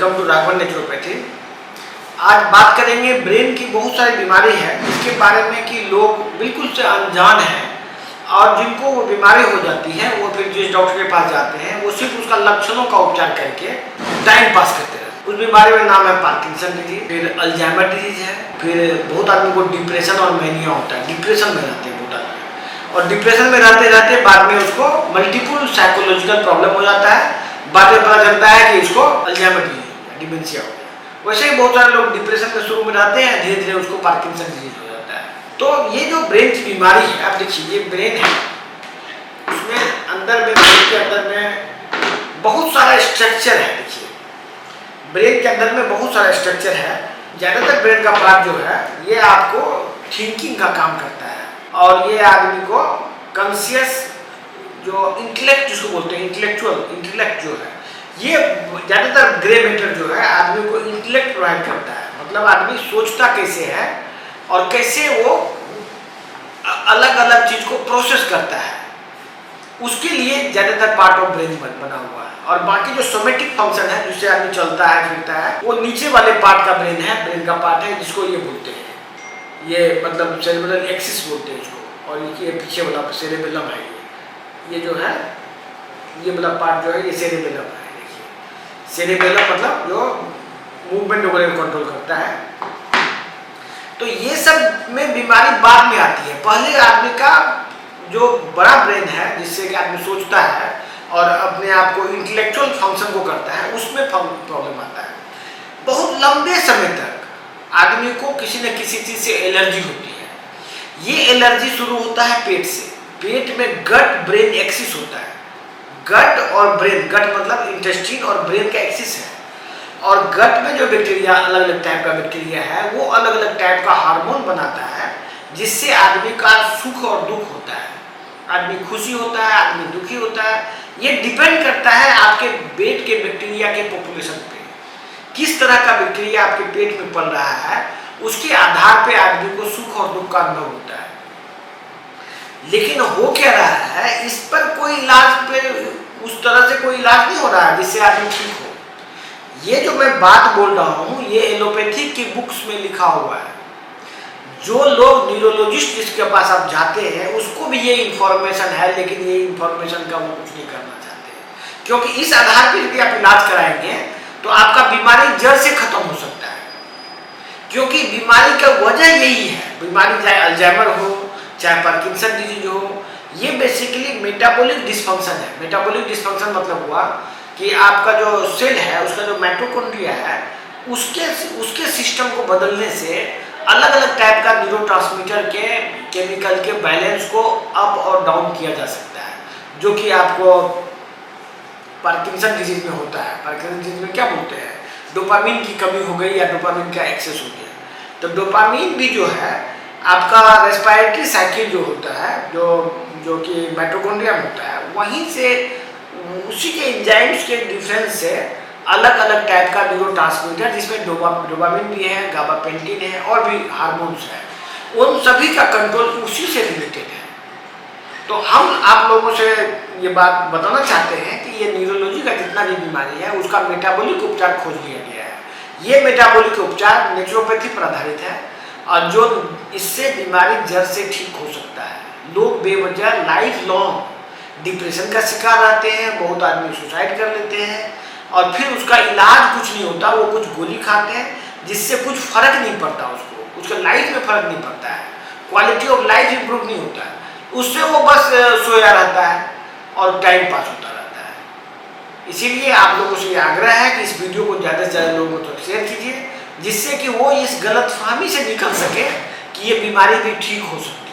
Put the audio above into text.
Welcome to Raghavan naturopathy. आज बात करेंगे ब्रेन की बहुत सारी बीमारी है इसके बारे में कि लोग बिल्कुल से अनजान हैं और जिनको वो बीमारी हो जाती है वो फिर जिस डॉक्टर के पास जाते हैं वो सिर्फ उसका लक्षणों का उपचार करके टाइम पास करते हैं। उस बीमारी में नाम है पार्किंसन डिजीज, फिर अल्जाइमर डिजीज है, फिर बहुत आदमी को डिप्रेशन और मैनिया होता है, डिप्रेशन में रहते हैं बहुत आदमी, और डिप्रेशन में रहते रहते बाद में उसको मल्टीपल साइकोलॉजिकल प्रॉब्लम हो जाता है। बाद में पता चलता है कि इसको अल्जाइमर डिजीज डिमेंशिया हो गया। वैसे ही बहुत सारे लोग डिप्रेशन में शुरू में रहते हैं, धीरे धीरे उसको पार्किंसन डिजीज हो जाता है। तो ये जो ब्रेन की बीमारी है, आप देखिए ये ब्रेन है, उसमें अंदर में ब्रेन के अंदर में बहुत सारा स्ट्रक्चर है। देखिए ब्रेन के अंदर में बहुत सारा स्ट्रक्चर है। ज़्यादातर ब्रेन का पार्ट जो है ये आपको थिंकिंग का काम करता है और ये आदमी को कॉन्शियस जो इंटेलेक्ट जिसको बोलते हैं, इंटेलेक्ट जो है, ये ज़्यादातर ग्रे मैटर जो है आदमी को इंटेलेक्ट प्रोवाइड करता है। मतलब आदमी सोचता कैसे है और कैसे वो अलग अलग चीज़ को प्रोसेस करता है, उसके लिए ज़्यादातर पार्ट ऑफ ब्रेन बना हुआ है। और बाकी जो सोमेटिक फंक्शन है जिससे आदमी चलता है फिरता है, वो नीचे वाले पार्ट का ब्रेन है, ब्रेन का पार्ट है जिसको ये बोलते हैं, ये मतलब सेरेब्रल एक्सिस बोलते हैं इसको, और ये पीछे वाला सेरेबेलम है। ये जो है ये वाला पार्ट जो है ये सेरेबेलम है। देखिए सेरेबेलम मतलब जो मूवमेंट वगैरह कंट्रोल करता है। तो ये सब में बीमारी बाद में आती है। पहले आदमी का जो बड़ा ब्रेन है जिससे कि आदमी सोचता है और अपने आप को इंटेलेक्चुअल फंक्शन को करता है, उसमें प्रॉब्लम आता है। बहुत लंबे समय तक आदमी को किसी न किसी चीज़ से एलर्जी होती है। ये एलर्जी शुरू होता है पेट से। पेट में गट ब्रेन एक्सिस होता है। गट और ब्रेन, गट मतलब इंटेस्टाइन और ब्रेन का एक्सिस है। और गट में जो बैक्टीरिया, अलग अलग टाइप का बैक्टीरिया है, वो अलग अलग टाइप का हार्मोन बनाता है जिससे आदमी का सुख और दुख होता है। आदमी खुशी होता है, आदमी दुखी होता है। ये डिपेंड करता है आपके पेट के बैक्टीरिया के पॉपुलेशन पे। किस तरह का बैक्टीरिया आपके पेट में पल रहा है उसके आधार पे आदमी को सुख और दुख का अनुभव होता है। लेकिन हो क्या रहा है, इस पर कोई इलाज पे उस तरह से कोई इलाज नहीं हो रहा है जिससे आदमी ठीक हो। ये जो मैं बात बोल रहा हूँ ये एलोपैथी की बुक्स में लिखा हुआ है। जो लोग न्यूरोलॉजिस्ट जिसके पास आप जाते हैं उसको भी ये इंफॉर्मेशन है, लेकिन ये इंफॉर्मेशन का वो कुछ नहीं करना चाहते, क्योंकि इस आधार पर यदि आप इलाज कराएंगे तो आपका बीमारी जड़ से खत्म हो सकता है। क्योंकि बीमारी का वजह यही है, बीमारी चाहे अल्जाइमर हो चाहे पार्किंसन डिजीज हो, ये बेसिकली मेटाबॉलिक डिसफंक्शन है। मेटाबॉलिक डिसफंक्शन मतलब हुआ कि आपका जो सेल है उसका जो माइटोकॉन्ड्रिया है उसके सिस्टम को बदलने से अलग अलग टाइप का न्यूरोट्रांसमीटर के केमिकल के बैलेंस को अप और डाउन किया जा सकता है, जो कि आपको पार्किंसन डिजीज में होता है। पार्किंसन डिजीज में क्या बोलते हैं, डोपामिन की कमी हो गई या डोपामिन का एक्सेस हो गया। तो डोपामिन भी जो है आपका रेस्पिरेटरी साइकिल जो होता है, जो कि माइटोकॉन्ड्रिया में होता है, वहीं से उसी के एंजाइम्स के डिफरेंस से अलग अलग टाइप का न्यूरोट्रांसमीटर जिसमें डोपामिन भी है, गाबापेंटिन है और भी हार्मोन्स है, उन सभी का कंट्रोल उसी से रिलेटेड है। तो हम आप लोगों से ये बात बताना चाहते हैं कि ये न्यूरोलॉजी का जितना भी बीमारी है उसका मेटाबॉलिक उपचार खोज लिया गया है। ये मेटाबॉलिक उपचार नेचुरोपैथी पर आधारित है और जो इससे बीमारी जड़ से ठीक हो सकता है। लोग बेवजह लाइफ लॉन्ग डिप्रेशन का शिकार रहते हैं, बहुत आदमी सुसाइड कर लेते हैं और फिर उसका इलाज कुछ नहीं होता, वो कुछ गोली खाते हैं जिससे कुछ फर्क नहीं पड़ता, उसके लाइफ में फर्क नहीं पड़ता है, क्वालिटी ऑफ लाइफ इंप्रूव नहीं होता है, उससे वो बस सोया रहता है और टाइम पास होता रहता है। इसीलिए आप लोगों से ये आग्रह है कि इस वीडियो को ज़्यादा से ज़्यादा लोगों तक शेयर कीजिए जिससे कि वो इस गलतफहमी से निकल सके कि ये बीमारी भी ठीक हो सके।